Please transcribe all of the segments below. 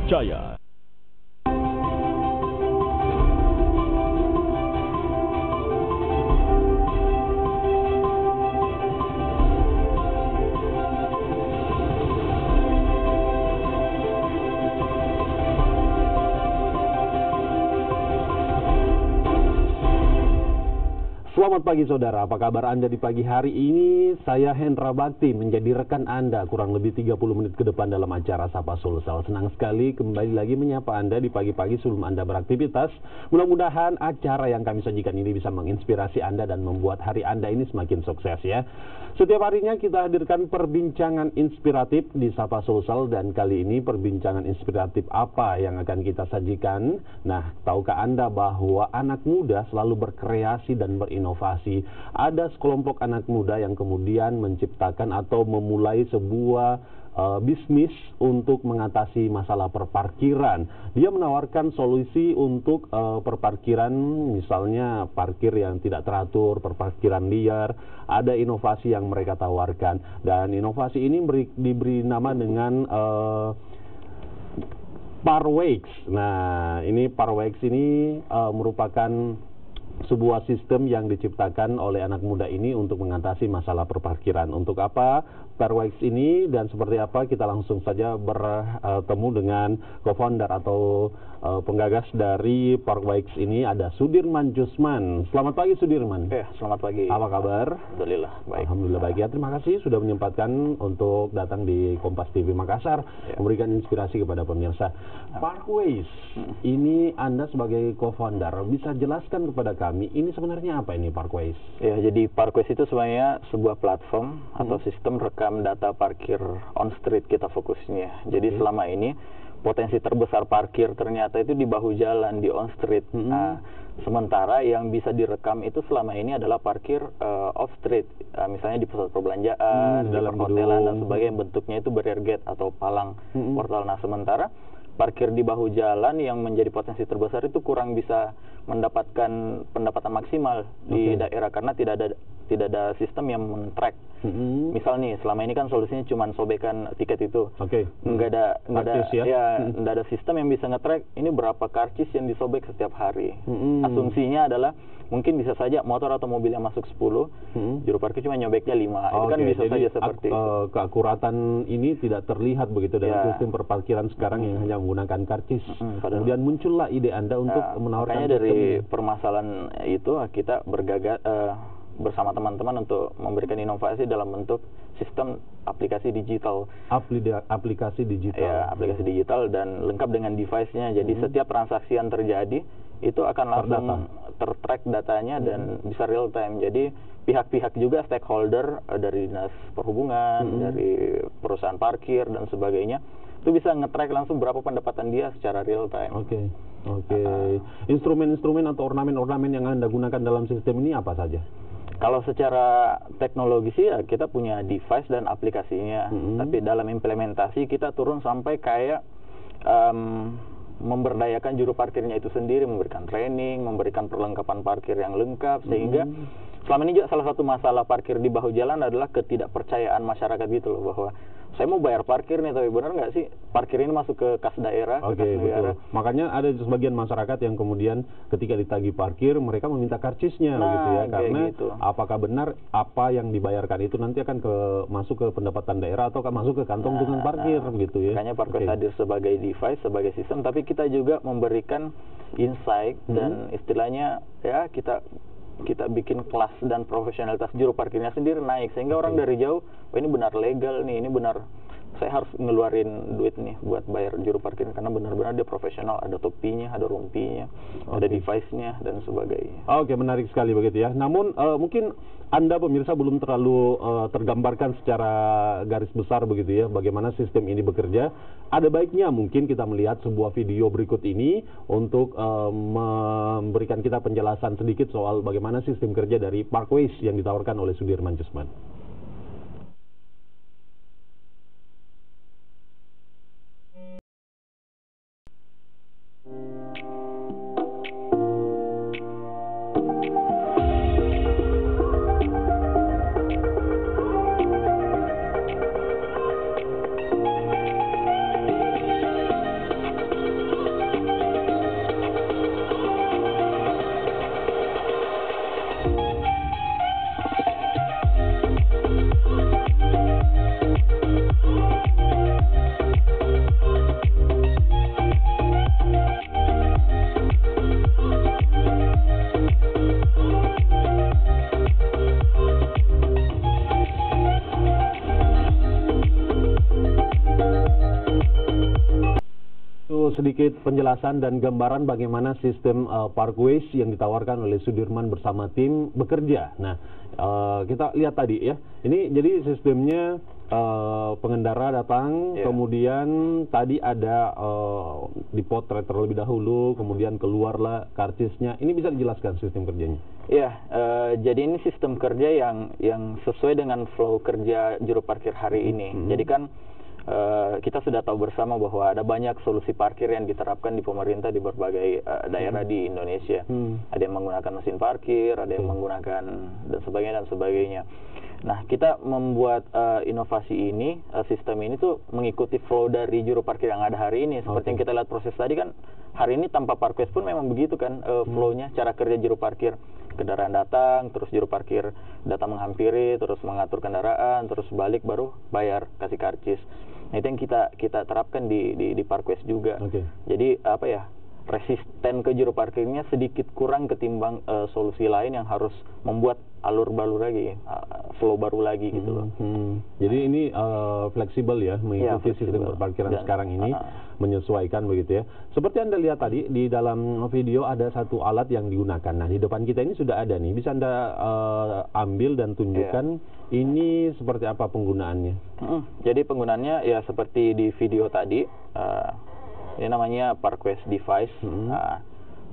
terpercaya. Selamat pagi saudara, apa kabar Anda di pagi hari ini? Saya Hendra Bakti menjadi rekan Anda kurang lebih 30 menit ke depan dalam acara Sapa Sulsel. Senang sekali kembali lagi menyapa Anda di pagi-pagi sebelum Anda beraktivitas. Mudah-mudahan acara yang kami sajikan ini bisa menginspirasi Anda dan membuat hari Anda ini semakin sukses ya. Setiap harinya kita hadirkan perbincangan inspiratif di Sapa Sulsel, dan kali ini perbincangan inspiratif apa yang akan kita sajikan? Nah, tahukah Anda bahwa anak muda selalu berkreasi dan berinovasi? Ada sekelompok anak muda yang kemudian menciptakan atau memulai sebuah bisnis untuk mengatasi masalah perparkiran. Dia menawarkan solusi untuk perparkiran, misalnya parkir yang tidak teratur, perparkiran liar. Ada inovasi yang mereka tawarkan, dan inovasi ini diberi nama dengan Parkways. Nah, ini Parkways ini merupakan sebuah sistem yang diciptakan oleh anak muda ini untuk mengatasi masalah perparkiran. Untuk apa Parkways ini dan seperti apa, kita langsung saja bertemu dengan co-founder atau penggagas dari Parkways ini, ada Sudirman Jusman. Selamat pagi Sudirman. Selamat pagi. Apa kabar? Alhamdulillah baik. Alhamdulillah baik ya. Terima kasih sudah menyempatkan untuk datang di Kompas TV Makassar, memberikan inspirasi kepada pemirsa. Parkways ini Anda sebagai co-founder bisa jelaskan kepada kami, ini sebenarnya apa ini Parkways? Ya, jadi Parkways itu sebenarnya sebuah platform atau sistem rekam data parkir on street kita fokusnya. Jadi selama ini potensi terbesar parkir ternyata itu di bahu jalan, di on street. Nah, sementara yang bisa direkam itu selama ini adalah parkir off street, misalnya di pusat perbelanjaan, di perhotelan dan sebagainya, bentuknya itu barrier gate atau palang portal. Nah, sementara parkir di bahu jalan yang menjadi potensi terbesar itu kurang bisa mendapatkan pendapatan maksimal di daerah karena tidak ada sistem yang men-track. Misal nih, selama ini kan solusinya cuma sobekan tiket itu. Nggak ada sistem yang bisa nge-track ini berapa karcis yang disobek setiap hari. Asumsinya adalah mungkin bisa saja motor atau mobil yang masuk 10, juru parkir cuma nyobeknya 5. Itu kan bisa saja seperti itu. Keakuratan ini tidak terlihat begitu dalam sistem perparkiran sekarang yang hanya menggunakan karcis. Kemudian muncullah ide Anda untuk menawarkan makanya dari permasalahan itu kita bergagas bersama teman-teman untuk memberikan inovasi dalam bentuk sistem aplikasi digital. Aplikasi digital. Ya, aplikasi digital dan lengkap dengan device-nya. Jadi setiap transaksi yang terjadi itu akan langsung tertrack datanya dan bisa real time. Jadi pihak-pihak juga stakeholder dari dinas perhubungan, dari perusahaan parkir dan sebagainya, itu bisa nge-track langsung berapa pendapatan dia secara real time. Instrumen-instrumen atau ornamen-ornamen yang Anda gunakan dalam sistem ini apa saja? Kalau secara teknologi sih ya kita punya device dan aplikasinya, tapi dalam implementasi kita turun sampai kayak memberdayakan juru parkirnya itu sendiri, memberikan training, memberikan perlengkapan parkir yang lengkap, sehingga selama ini juga salah satu masalah parkir di bahu jalan adalah ketidakpercayaan masyarakat gitu loh, bahwa saya mau bayar parkir nih, tapi benar nggak sih parkir ini masuk ke kas daerah, ke kas negara. Betul. Makanya ada sebagian masyarakat yang kemudian ketika ditagih parkir mereka meminta karcisnya gitu ya, karena apakah benar apa yang dibayarkan itu nanti akan masuk ke pendapatan daerah atau akan masuk ke kantong dengan parkir gitu ya. Makanya Parkways hadir sebagai device, sebagai sistem, tapi kita juga memberikan insight dan istilahnya ya kita bikin kelas dan profesionalitas juru parkirnya sendiri naik, sehingga orang dari jauh, oh ini benar legal nih, ini benar saya harus ngeluarin duit nih buat bayar juru parkir karena benar-benar dia profesional, ada topinya, ada rompinya, ada device-nya dan sebagainya. Menarik sekali begitu ya. Namun mungkin Anda pemirsa belum terlalu tergambarkan secara garis besar begitu ya bagaimana sistem ini bekerja. Ada baiknya mungkin kita melihat sebuah video berikut ini untuk memberikan kita penjelasan sedikit soal bagaimana sistem kerja dari Parkways yang ditawarkan oleh Sudirman Jusman. sedikit penjelasan dan gambaran bagaimana sistem Parkways yang ditawarkan oleh Sudirman bersama tim bekerja. Nah, kita lihat tadi ya, ini jadi sistemnya pengendara datang, kemudian tadi ada dipotret terlebih dahulu, kemudian keluarlah karcisnya. Ini bisa dijelaskan sistem kerjanya? Iya, jadi ini sistem kerja yang sesuai dengan flow kerja juru parkir hari ini. Jadi kan kita sudah tahu bersama bahwa ada banyak solusi parkir yang diterapkan di pemerintah di berbagai daerah di Indonesia. Ada yang menggunakan mesin parkir, ada yang menggunakan dan sebagainya. Nah, kita membuat inovasi ini, sistem ini tuh mengikuti flow dari juru parkir yang ada hari ini. Seperti yang kita lihat proses tadi kan, hari ini tanpa Parkways pun memang begitu kan flow-nya, cara kerja juru parkir. Kendaraan datang, terus juru parkir datang menghampiri, terus mengatur kendaraan, terus balik baru bayar, kasih karcis. Nah, itu yang kita terapkan di Parkways juga. Jadi apa ya, resisten ke juru parkirnya sedikit kurang ketimbang solusi lain yang harus membuat alur baru lagi, flow baru lagi gitu loh. Jadi ini fleksibel ya, mengikuti sistem perparkiran sekarang ini, menyesuaikan begitu ya. Seperti Anda lihat tadi di dalam video ada satu alat yang digunakan. Nah, di depan kita ini sudah ada nih, bisa Anda ambil dan tunjukkan ini seperti apa penggunaannya. Jadi penggunaannya ya seperti di video tadi. Ini namanya Parkways device.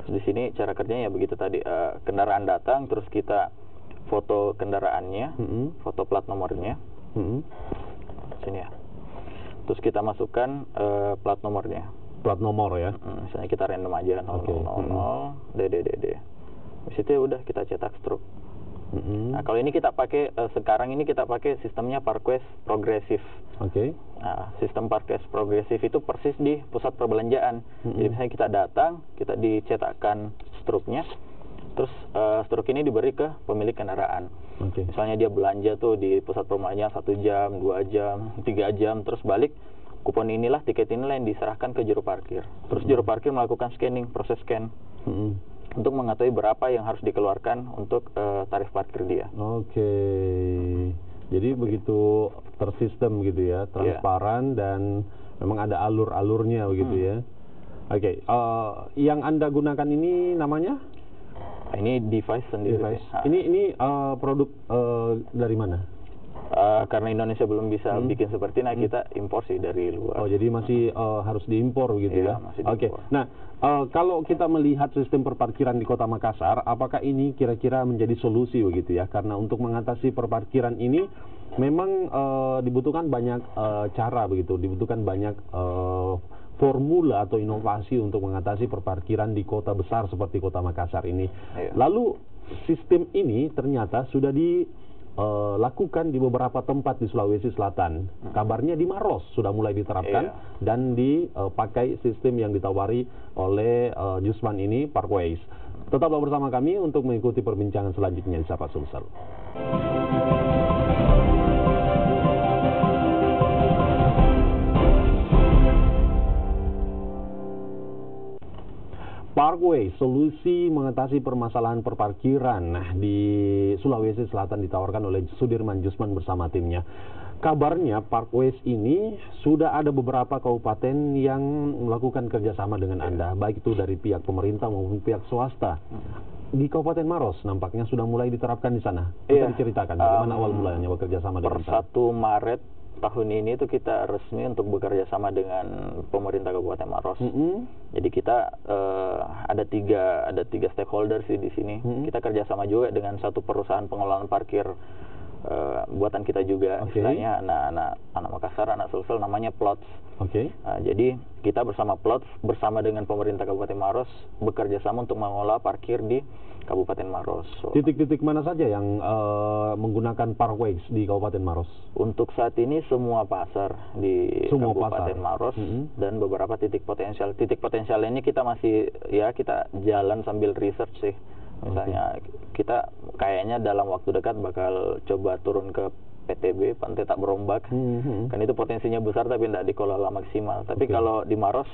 Terus di sini cara kerjanya ya begitu tadi, kendaraan datang, terus kita foto kendaraannya, foto plat nomornya, sini ya. Terus kita masukkan plat nomornya. Plat nomor ya. Misalnya kita random aja 000 DDDD. Di situ udah kita cetak struk. Nah, kalau ini kita pakai sekarang ini kita pakai sistemnya Parkways progresif. Nah, sistem Parkways progresif itu persis di pusat perbelanjaan. Jadi misalnya kita datang, kita dicetakkan struknya, terus struk ini diberi ke pemilik kendaraan. Misalnya dia belanja tuh di pusat perbelanjaan 1 jam, 2 jam, 3 jam, terus balik, kupon inilah, tiket inilah yang diserahkan ke juru parkir. Terus juru parkir melakukan scanning, proses scan. Untuk mengetahui berapa yang harus dikeluarkan untuk tarif parkir dia. Jadi begitu tersistem gitu ya, transparan dan memang ada alur-alurnya begitu ya. Yang Anda gunakan ini namanya? Ini device sendiri. Ini produk dari mana? Karena Indonesia belum bisa bikin seperti ini, kita impor sih dari luar. Jadi masih harus diimpor gitu ya? Nah, kalau kita melihat sistem perparkiran di Kota Makassar, apakah ini kira-kira menjadi solusi begitu ya? Karena untuk mengatasi perparkiran ini memang dibutuhkan banyak cara begitu, dibutuhkan banyak formula atau inovasi untuk mengatasi perparkiran di kota besar seperti Kota Makassar ini. Lalu sistem ini ternyata sudah dilakukan di beberapa tempat di Sulawesi Selatan. Kabarnya di Maros sudah mulai diterapkan dan dipakai sistem yang ditawari oleh Jusman ini, Parkways. Tetaplah bersama kami untuk mengikuti perbincangan selanjutnya di Sapa Sulsel. Parkways, solusi mengatasi permasalahan perparkiran di Sulawesi Selatan ditawarkan oleh Sudirman Jusman bersama timnya. Kabarnya Parkways ini sudah ada beberapa kabupaten yang melakukan kerjasama dengan Anda, baik itu dari pihak pemerintah maupun pihak swasta. Di Kabupaten Maros nampaknya sudah mulai diterapkan di sana. Bisa diceritakan bagaimana awal mulanya bekerja sama dengan Per 1 Maret tahun ini itu kita resmi untuk bekerja sama dengan pemerintah Kabupaten Maros. Jadi kita ada tiga stakeholders di sini. Kita kerjasama juga dengan satu perusahaan pengelolaan parkir buatan kita juga. Istilahnya anak Makassar, anak Sulsel, namanya Plots. Jadi kita bersama Plots bersama dengan pemerintah Kabupaten Maros bekerja sama untuk mengelola parkir di Kabupaten Maros. Titik-titik mana saja yang menggunakan Parkways di Kabupaten Maros? Untuk saat ini semua pasar di Kabupaten Maros dan beberapa titik potensial. Titik potensial ini kita masih kita jalan sambil research sih. Misalnya kita kayaknya dalam waktu dekat bakal coba turun ke PTB, Pantai Tak Berombak. Kan itu potensinya besar tapi tidak dikelola maksimal. Tapi kalau di Maros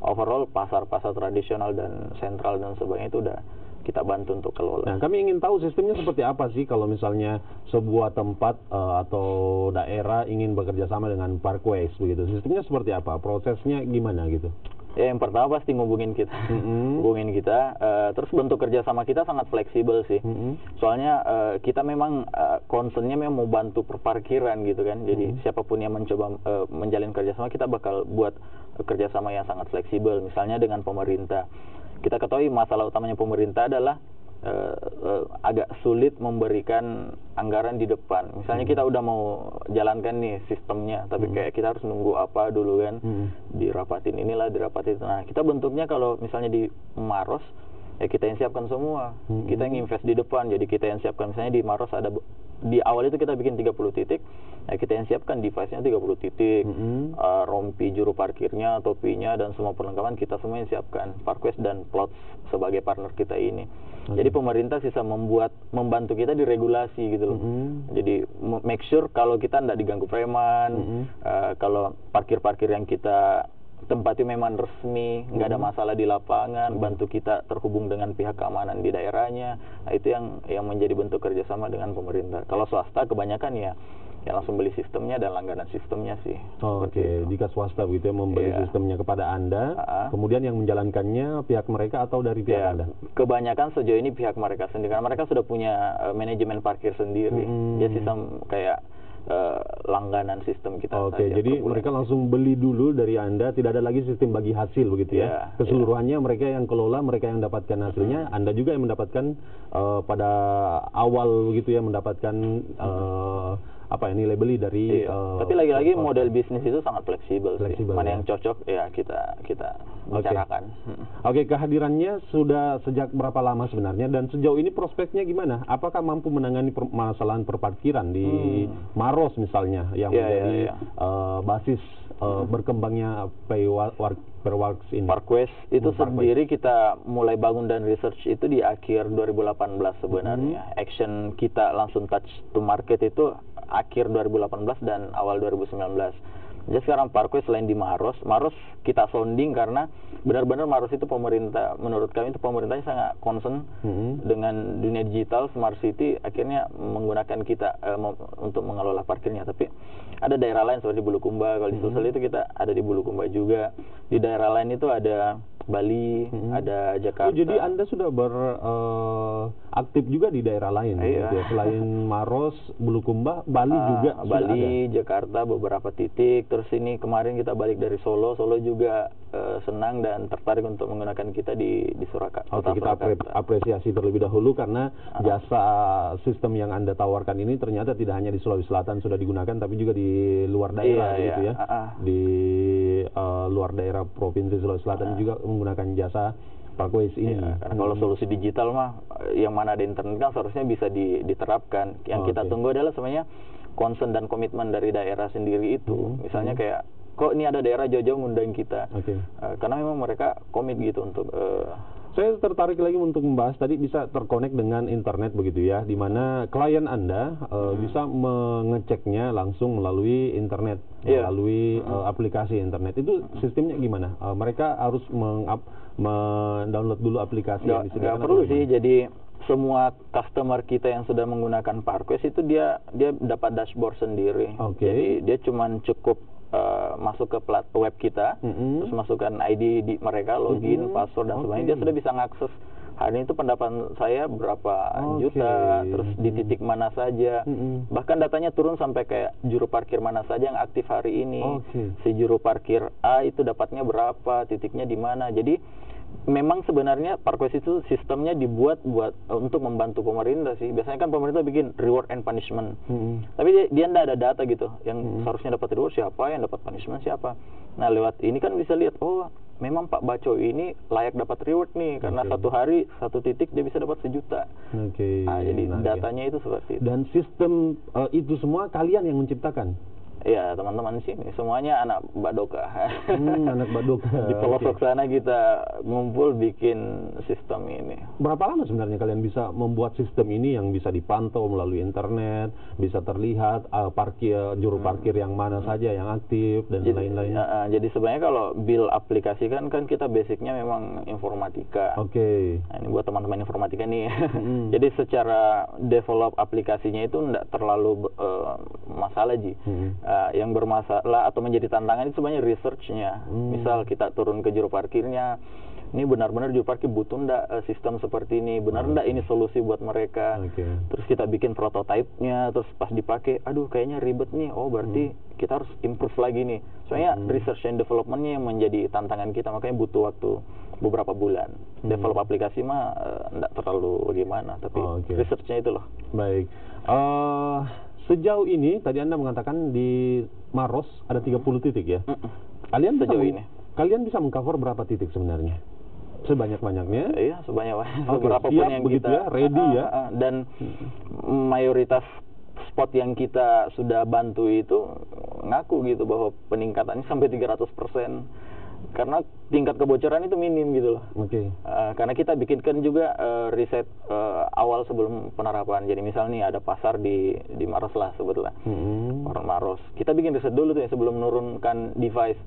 overall pasar-pasar tradisional dan sentral dan sebagainya itu udah kita bantu untuk kelola. Nah, kami ingin tahu sistemnya seperti apa sih kalau misalnya sebuah tempat atau daerah ingin bekerja sama dengan Parkways begitu. Sistemnya seperti apa? Prosesnya gimana gitu? Ya, yang pertama pasti ngubungin kita, hubungin kita. Terus bentuk kerjasama kita sangat fleksibel sih. Soalnya kita memang concernnya memang mau bantu perparkiran gitu kan. Jadi siapapun yang mencoba menjalin kerjasama, kita bakal buat kerjasama yang sangat fleksibel. Misalnya dengan pemerintah, kita ketahui masalah utamanya pemerintah adalah agak sulit memberikan anggaran di depan. Misalnya kita udah mau jalankan nih sistemnya, tapi kayak kita harus nunggu apa dulu kan, dirapatin inilah, dirapatin itu. Nah, kita bentuknya kalau misalnya di Maros, ya kita yang siapkan semua. Kita yang invest di depan, jadi kita yang siapkan. Misalnya di Maros ada, di awal itu kita bikin 30 titik, nah kita yang siapkan device-nya 30 titik, rompi juru parkirnya, topinya, dan semua perlengkapan kita semua yang siapkan. Parkways dan Plots sebagai partner kita ini. Jadi pemerintah sisa membantu kita di regulasi gitu loh. Jadi make sure kalau kita tidak diganggu preman, kalau parkir-parkir yang kita tempatnya memang resmi, nggak ada masalah di lapangan, bantu kita terhubung dengan pihak keamanan di daerahnya. Nah, itu yang menjadi bentuk kerjasama dengan pemerintah. Kalau swasta kebanyakan ya langsung beli sistemnya dan langganan sistemnya sih. Oke, jika swasta begitu ya membeli sistemnya kepada Anda, kemudian yang menjalankannya pihak mereka atau dari pihak Anda? Kebanyakan sejauh ini pihak mereka sendiri, karena mereka sudah punya manajemen parkir sendiri. Dia sistem kayak langganan sistem kita. Oke, jadi mereka langsung beli dulu dari Anda, tidak ada lagi sistem bagi hasil begitu ya? Keseluruhannya mereka yang kelola, mereka yang mendapatkan hasilnya, Anda juga yang mendapatkan pada awal begitu ya, mendapatkan nilai beli dari tapi lagi-lagi model bisnis itu sangat fleksibel sih. Mana yang cocok ya kita bicarakan. Oke, kehadirannya sudah sejak berapa lama sebenarnya, dan sejauh ini prospeknya gimana? Apakah mampu menangani permasalahan perparkiran di Maros misalnya yang menjadi basis berkembangnya Perworks ini? Parkways itu sendiri kita mulai bangun dan research itu di akhir 2018 sebenarnya. Action kita langsung touch to market itu akhir 2018 dan awal 2019. Jadi sekarang Parkways selain di Maros kita sounding karena benar-benar Maros itu pemerintah, menurut kami itu pemerintahnya sangat concern dengan dunia digital, smart city, akhirnya menggunakan kita untuk mengelola parkirnya. Tapi ada daerah lain seperti Bulukumba, kalau di Sulsel itu kita ada di Bulukumba juga. Di daerah lain itu ada Bali, ada Jakarta. Jadi Anda sudah beraktif juga di daerah lain, gitu ya? Selain Maros, Bulukumba, Bali juga Bali, Jakarta beberapa titik. Terus ini kemarin kita balik dari Solo juga senang dan tertarik untuk menggunakan kita di Surakarta. Oke, kita apresiasi terlebih dahulu karena jasa sistem yang Anda tawarkan ini ternyata tidak hanya di Sulawesi Selatan sudah digunakan, tapi juga di luar daerah gitu ya. Di luar daerah Provinsi Sulawesi Selatan juga menggunakan jasa Parkways ini. Karena kalau solusi digital mah yang mana ada internet kan seharusnya bisa diterapkan. Yang kita tunggu adalah sebenarnya concern dan komitmen dari daerah sendiri itu. Misalnya kayak kok ini ada daerah jauh-jauh ngundang kita. Karena memang mereka komit gitu untuk saya tertarik lagi untuk membahas tadi bisa terkonek dengan internet begitu ya, di mana klien Anda bisa mengeceknya langsung melalui internet, melalui aplikasi internet. Itu sistemnya gimana? Mereka harus mendownload dulu aplikasi yang disediakan? Nggak perlu sih, jadi semua customer kita yang sudah menggunakan Parkways itu dia dapat dashboard sendiri. Jadi dia cuman cukup masuk ke web kita, terus masukkan ID di mereka, login, password dan sebagainya, dia sudah bisa mengakses hari ini itu pendapatan saya berapa juta, terus di titik mana saja, bahkan datanya turun sampai kayak juru parkir mana saja yang aktif hari ini, si juru parkir A itu dapatnya berapa, titiknya di mana. Jadi memang sebenarnya Parkways itu sistemnya dibuat untuk membantu pemerintah sih. Biasanya kan pemerintah bikin reward and punishment, tapi dia tidak ada data gitu. Yang seharusnya dapat reward siapa, yang dapat punishment siapa. Nah lewat ini kan bisa lihat, oh memang Pak Baco ini layak dapat reward nih, karena satu hari satu titik dia bisa dapat 1 juta. Nah, jadi datanya itu seperti itu. Dan sistem itu semua kalian yang menciptakan? Iya, teman-teman sini semuanya anak Badoka. Anak Badoka. Di pelosok sana kita ngumpul bikin sistem ini. Berapa lama sebenarnya kalian bisa membuat sistem ini yang bisa dipantau melalui internet, bisa terlihat juru parkir yang mana saja yang aktif dan lain-lain? Jadi sebenarnya kalau build aplikasi kan kita basicnya memang informatika. Nah, ini buat teman-teman informatika nih. Jadi secara develop aplikasinya itu tidak terlalu masalah Ji. Yang bermasalah atau menjadi tantangan itu sebenarnya research-nya. Misal kita turun ke juru parkirnya, ini benar-benar juru parkir butuh enggak sistem seperti ini, benar enggak ini solusi buat mereka. Terus kita bikin prototipe-nya, terus pas dipakai, aduh kayaknya ribet nih, oh berarti kita harus improve lagi nih. Soalnya research and development-nya yang menjadi tantangan kita, makanya butuh waktu beberapa bulan. Develop aplikasi mah enggak terlalu bagaimana, tapi research-nya itu loh. Baik. Sejauh ini, tadi Anda mengatakan di Maros ada 30 titik ya? Kalian sejauh ini. Kalian bisa mengcover berapa titik sebenarnya? Sebanyak-banyaknya? Iya, sebanyak-banyaknya. Berapa pun yang begitu kita, ya, ready ya. Dan mayoritas spot yang kita sudah bantu itu ngaku gitu bahwa peningkatannya sampai 300%. Karena tingkat kebocoran itu minim gitu loh. Karena kita bikinkan juga riset awal sebelum penerapan. Jadi misal nih ada pasar di Maros lah sebetulnya. Maros. Kita bikin riset dulu tuh ya sebelum menurunkan device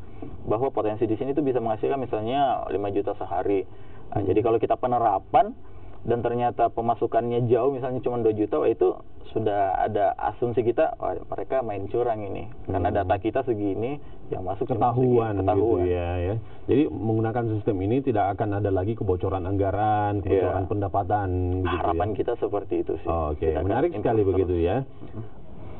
bahwa potensi di sini tuh bisa menghasilkan misalnya 5 juta sehari. Jadi kalau kita penerapan dan ternyata pemasukannya jauh misalnya cuma 2 juta, wah itu sudah ada asumsi kita, wah mereka main curang ini. Karena data kita segini, yang masuk ketahuan. Gitu ya. Jadi menggunakan sistem ini tidak akan ada lagi kebocoran anggaran, kebocoran pendapatan. Harapan kita seperti itu sih. Menarik sekali begitu ya.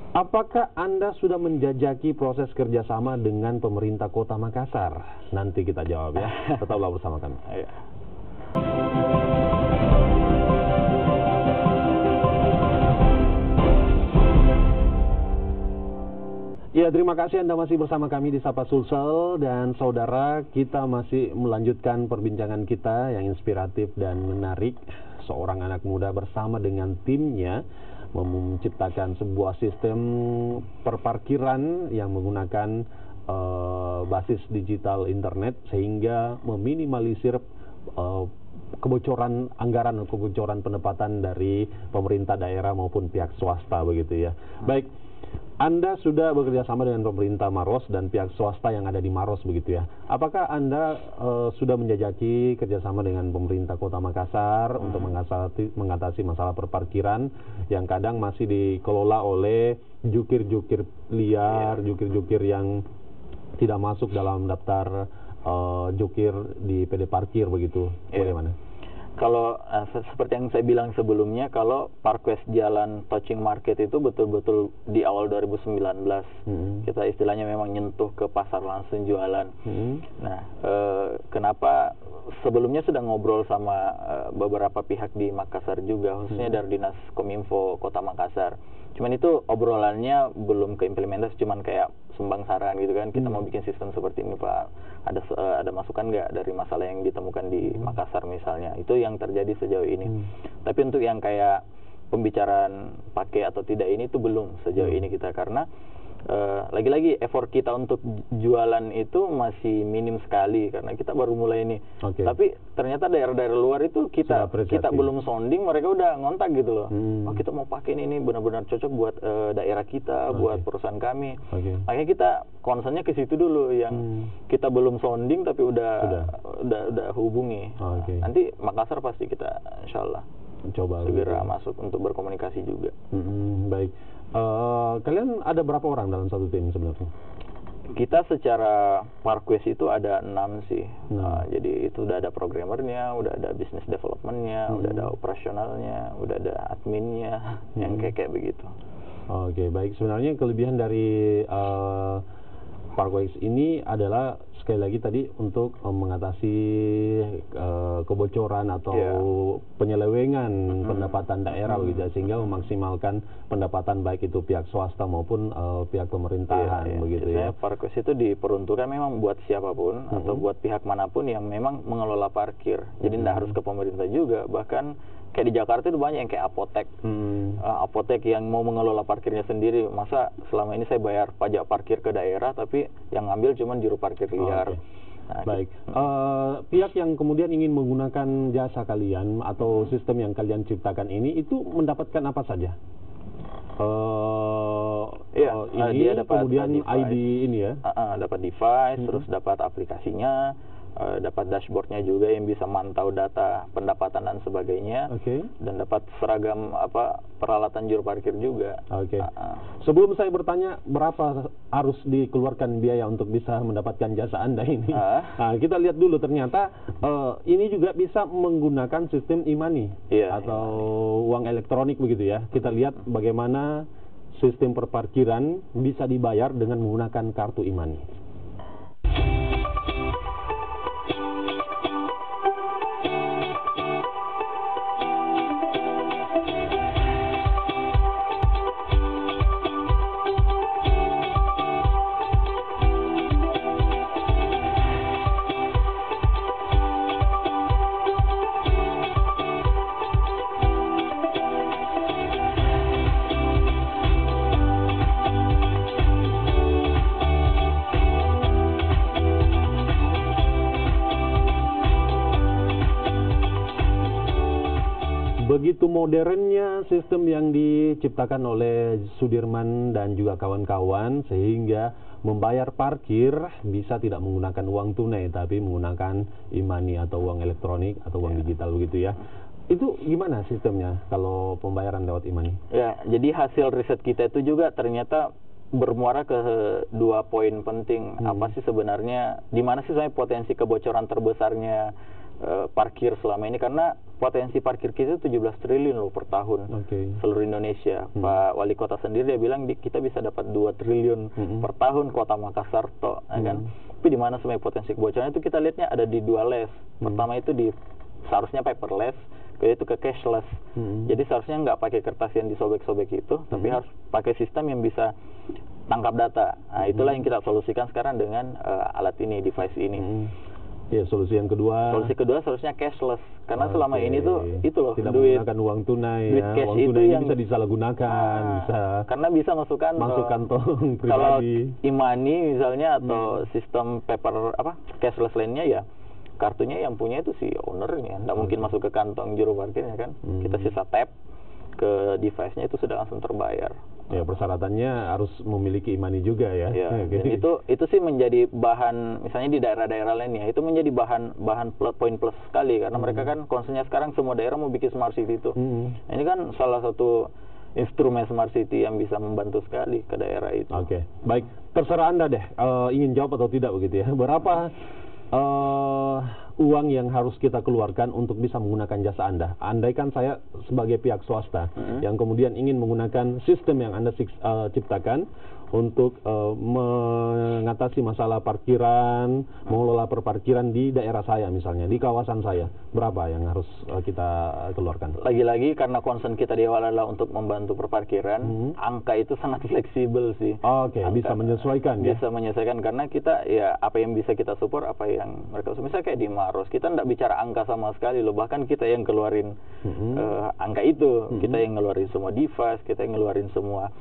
Apakah Anda sudah menjajaki proses kerjasama dengan pemerintah Kota Makassar? Nanti kita jawab ya. Tetaplah bersama kami. Ya, terima kasih Anda masih bersama kami di Sapa Sulsel, dan saudara, kita masih melanjutkan perbincangan kita yang inspiratif dan menarik. Seorang anak muda bersama dengan timnya menciptakan sebuah sistem perparkiran yang menggunakan basis digital internet sehingga meminimalisir kebocoran anggaran atau kebocoran pendapatan dari pemerintah daerah maupun pihak swasta begitu ya. Baik, Anda sudah bekerja sama dengan pemerintah Maros dan pihak swasta yang ada di Maros begitu ya. Apakah Anda sudah menjajaki kerjasama dengan pemerintah Kota Makassar untuk mengatasi masalah perparkiran yang kadang masih dikelola oleh jukir-jukir liar, jukir-jukir yang tidak masuk dalam daftar jukir di PD Parkir begitu? Bagaimana? Kalau seperti yang saya bilang sebelumnya, kalau Parkwest Jalan Touching Market itu betul-betul di awal 2019 kita istilahnya memang nyentuh ke pasar langsung jualan. Nah, kenapa sebelumnya sudah ngobrol sama beberapa pihak di Makassar juga, khususnya dari Dinas Kominfo Kota Makassar. Cuman itu obrolannya belum ke implementasi, cuman kayak sumbang saran gitu kan, kita mau bikin sistem seperti ini Pak, ada masukan nggak dari masalah yang ditemukan di Makassar misalnya. Itu yang terjadi sejauh ini. Tapi untuk yang kayak pembicaraan pakai atau tidak ini itu belum sejauh ini kita, karena lagi-lagi effort kita untuk jualan itu masih minim sekali karena kita baru mulai ini. Tapi ternyata daerah-daerah luar itu kita belum sounding, mereka udah ngontak gitu loh. Oh, kita mau pakai ini benar-benar cocok buat daerah kita, buat perusahaan kami. Makanya kita concernnya ke situ dulu, yang kita belum sounding tapi udah hubungi. Nanti Makassar pasti kita insyaallah coba segera masuk untuk berkomunikasi juga. Baik. Kalian ada berapa orang dalam satu tim sebenarnya? Kita secara Parkwest itu ada 6 sih. Jadi itu udah ada programmernya, udah ada business developmentnya, udah ada operasionalnya, udah ada adminnya, yang kayak begitu. Baik. Sebenarnya kelebihan dari Parkwest ini adalah sekali lagi tadi untuk mengatasi kebocoran atau penyelewengan pendapatan daerah begitu, sehingga memaksimalkan pendapatan baik itu pihak swasta maupun pihak pemerintahan begitu ya. Parkwest itu diperuntukkan memang buat siapapun atau buat pihak manapun yang memang mengelola parkir. Jadi tidak harus ke pemerintah juga, bahkan kayak di Jakarta itu banyak yang kayak apotek. Apotek yang mau mengelola parkirnya sendiri. Masa selama ini saya bayar pajak parkir ke daerah tapi yang ngambil cuma juru parkir liar. Nah, baik. Pihak yang kemudian ingin menggunakan jasa kalian atau sistem yang kalian ciptakan ini itu mendapatkan apa saja? Ini dia dapat kemudian device. ID ini ya? Dapat device, terus dapat aplikasinya, dapat dashboardnya juga yang bisa mantau data pendapatan dan sebagainya, dan dapat seragam peralatan juru parkir juga. Sebelum saya bertanya berapa harus dikeluarkan biaya untuk bisa mendapatkan jasa Anda ini, kita lihat dulu ternyata ini juga bisa menggunakan sistem e-money atau uang elektronik begitu ya. Kita lihat bagaimana sistem perparkiran bisa dibayar dengan menggunakan kartu e-money. Begitu modernnya sistem yang diciptakan oleh Sudirman dan juga kawan-kawan, sehingga membayar parkir bisa tidak menggunakan uang tunai tapi menggunakan e-money atau uang elektronik atau uang digital begitu ya. Itu gimana sistemnya kalau pembayaran lewat e-money? Ya, jadi hasil riset kita itu juga ternyata bermuara ke 2 poin penting. Apa sih sebenarnya, di mana sih sebenarnya potensi kebocoran terbesarnya parkir selama ini? Karena potensi parkir kita 17 triliun loh per tahun seluruh Indonesia. Pak Wali Kota sendiri dia bilang kita bisa dapat 2 triliun per tahun Kota Makassar toh, kan? Tapi di mana sebenarnya potensi kebocoran itu kita lihatnya ada di 2 les. Pertama itu seharusnya paperless, kedua itu ke cashless. Jadi seharusnya nggak pakai kertas yang disobek-sobek itu, tapi harus pakai sistem yang bisa tangkap data. Nah, itulah yang kita solusikan sekarang dengan alat ini, device ini. Ya, solusi yang kedua. Solusi kedua seharusnya cashless. Karena selama ini tuh itu loh, tidak duit menggunakan uang tunai duit ya. cash Uang itu tunai yang bisa disalahgunakan, bisa karena bisa masukkan kantong pribadi. Kalau e-money misalnya atau sistem cashless lainnya ya, kartunya yang punya itu si ownernya, nggak mungkin masuk ke kantong juru parkirnya kan. Kita sisa tap ke device-nya itu sudah langsung terbayar. Ya, persyaratannya harus memiliki e-money juga ya. Dan itu sih menjadi bahan, misalnya di daerah-daerah lainnya itu menjadi bahan poin plus sekali, karena mereka kan concernnya sekarang semua daerah mau bikin smart city itu. Ini kan salah satu instrumen smart city yang bisa membantu sekali ke daerah itu. Baik, terserah Anda deh ingin jawab atau tidak begitu ya. Berapa uang yang harus kita keluarkan untuk bisa menggunakan jasa Anda? Andaikan saya sebagai pihak swasta yang kemudian ingin menggunakan sistem yang Anda ciptakan untuk mengatasi masalah parkiran, mengelola perparkiran di daerah saya misalnya, di kawasan saya, berapa yang harus kita keluarkan? Lagi-lagi karena concern kita di awal adalah untuk membantu perparkiran, angka itu sangat fleksibel sih. Bisa menyesuaikan ya? Bisa menyesuaikan, karena kita ya apa yang bisa kita support, apa yang mereka support. Misalnya kayak di Maros, kita tidak bicara angka sama sekali loh, bahkan kita yang keluarin angka itu, kita yang ngeluarin semua device, kita yang ngeluarin semua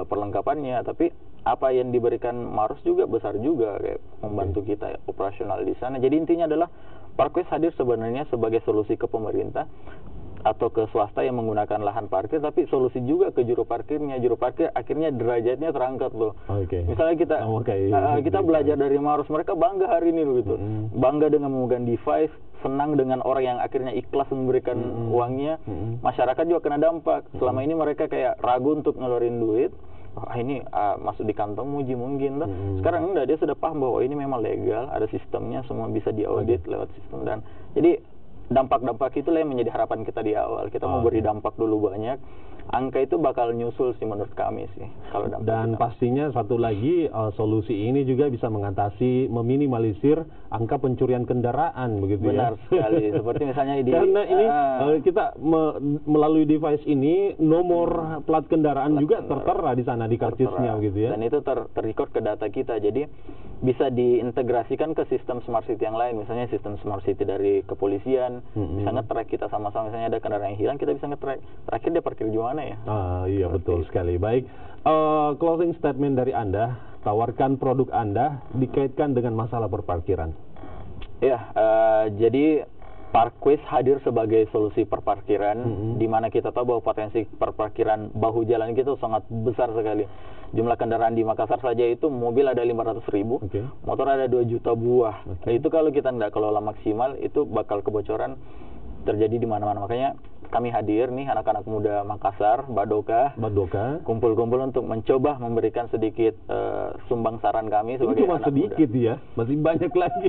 perlengkapannya, tapi apa yang diberikan Maros juga besar juga, kayak membantu kita operasional di sana. Jadi intinya adalah Parkways hadir sebenarnya sebagai solusi ke pemerintah atau ke swasta yang menggunakan lahan parkir, tapi solusi juga ke juru parkirnya. Juru parkir akhirnya derajatnya terangkat loh. Misalnya kita belajar dari Maros, mereka bangga hari ini gitu, bangga dengan memegang device, senang dengan orang yang akhirnya ikhlas memberikan uangnya. Masyarakat juga kena dampak. Selama ini mereka kayak ragu untuk ngeluarin duit. Ini masuk di kantong muji mungkin tuh. Sekarang enggak, dia sudah paham bahwa ini memang legal, ada sistemnya, semua bisa diaudit lewat sistem. Dan jadi dampak-dampak itulah yang menjadi harapan kita di awal. Kita mau beri dampak dulu banyak. Angka itu bakal nyusul sih menurut kami sih kalau dampak. Dan pastinya satu lagi solusi ini juga bisa mengatasi, meminimalisir angka pencurian kendaraan begitu. Benar sekali. Seperti misalnya karena ini kita melalui device ini nomor plat kendaraan juga tertera di sana di karcisnya begitu ya. Dan itu terrecord ke data kita. Jadi bisa diintegrasikan ke sistem smart city yang lain, misalnya sistem smart city dari kepolisian. Bisa nge-track kita sama-sama, misalnya ada kendaraan yang hilang, kita bisa nge-track terakhir dia parkir di mana ya. Iya, betul sekali. Baik, closing statement dari Anda, tawarkan produk Anda dikaitkan dengan masalah perparkiran. Ya, jadi Parkways hadir sebagai solusi perparkiran, di mana kita tahu bahwa potensi perparkiran bahu jalan kita sangat besar sekali. Jumlah kendaraan di Makassar saja itu mobil ada 500.000, motor ada 2 juta buah. Itu kalau kita tidak kelola maksimal, itu bakal kebocoran terjadi di mana-mana. Makanya kami hadir nih, anak-anak muda Makassar, Badoka, kumpul-kumpul untuk mencoba memberikan sedikit sumbang saran kami sebagai cuma anak sedikit muda. Ya, masih banyak lagi.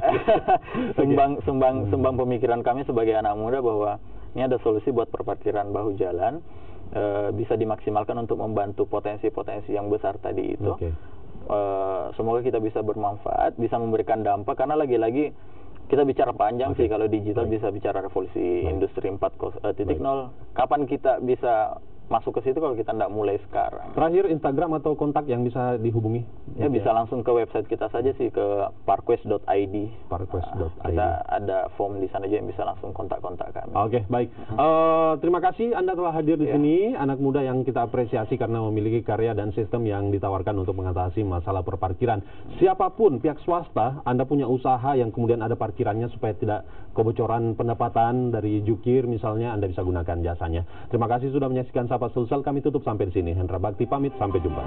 sumbang pemikiran kami sebagai anak muda bahwa ini ada solusi buat perparkiran bahu jalan, bisa dimaksimalkan untuk membantu potensi-potensi yang besar tadi itu. Semoga kita bisa bermanfaat, bisa memberikan dampak, karena lagi-lagi kita bicara panjang sih kalau digital, bisa bicara revolusi industri 4.0. Kapan kita bisa masuk ke situ kalau kita tidak mulai sekarang? Terakhir, Instagram atau kontak yang bisa dihubungi? Ya, bisa langsung ke website kita saja sih, ke parkways.id. Parkways.id. Kita ada form di sana aja yang bisa langsung kontak-kontak kami. Oke, baik. Terima kasih Anda telah hadir di sini, anak muda yang kita apresiasi karena memiliki karya dan sistem yang ditawarkan untuk mengatasi masalah perparkiran. Siapapun, pihak swasta, Anda punya usaha yang kemudian ada parkirannya supaya tidak kebocoran pendapatan dari jukir misalnya, Anda bisa gunakan jasanya. Terima kasih sudah menyaksikan Sapa Sulsel. Kami tutup sampai di sini. Hendra Bakti pamit, sampai jumpa.